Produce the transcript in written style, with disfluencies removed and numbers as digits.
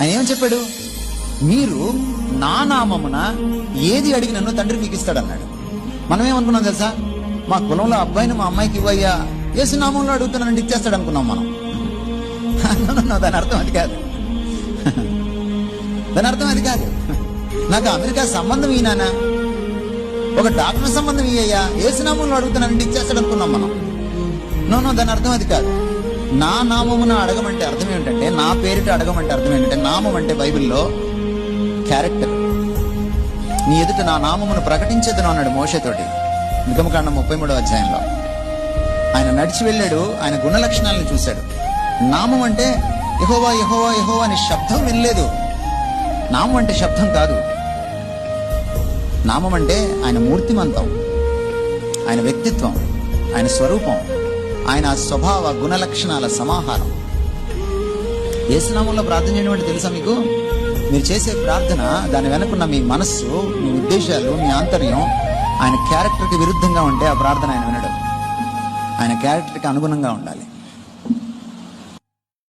ఆయన ఏమని చెప్పాడు? మీరు నా నామమున ఏది అడిగి నన్ను తండ్రి మీకు ఇస్తాడన్నాడు. మనం ఏమనుకున్నాం తెలుసా? మా కులంలో అబ్బాయిని మా అమ్మాయికి ఇవ్వయ్యా, యేసు నామంలో అడుగుతున్నానంటే ఇచ్చేస్తాడు అనుకున్నాం మనం. దాని అర్థం అది కాదు. దాని అర్థం అది కాదు. నాకు అమెరికా సంబంధం ఈయన, ఒక డాక్టర్ సంబంధం ఇయ్యయ్యా, యేసు నామంలో అడుగుతున్నానంటే ఇచ్చేస్తాడు అనుకున్నాం మనం. నో, దాని అర్థం అది కాదు. నా నామమున అడగమంటే అర్థం ఏంటంటే, నా పేరిట అడగమంటే అర్థం ఏంటంటే, నామం అంటే బైబిల్లో క్యారెక్టర్. నీ ఎదుట నా నామమును ప్రకటించేద్దును అన్నాడు మోషేతోటి, నిర్గమకాండం 33వ అధ్యాయంలో. ఆయన నడిచి వెళ్ళాడు, ఆయన గుణ లక్షణాలను చూశాడు. నామం అంటే యెహోవా యెహోవా యెహోవా అనే శబ్దం వినలేదు. నామం అంటే శబ్దం కాదు. నామం అంటే ఆయన మూర్తిమంతం, ఆయన వ్యక్తిత్వం, ఆయన స్వరూపం, ఆయన స్వభావ గుణ లక్షణాల సమాహారం. యేసు నామంలో ప్రార్థన చేయడం అంటే తెలుసా మీకు? మీరు చేసే ప్రార్థన, దాని వెనుకున్న మీ మనస్సు, మీ ఉద్దేశాలు, మీ ఆంతర్యం ఆయన క్యారెక్టర్కి విరుద్ధంగా ఉంటే ఆ ప్రార్థన ఆయన వినడు. ఆయన క్యారెక్టర్కి అనుగుణంగా ఉండాలి.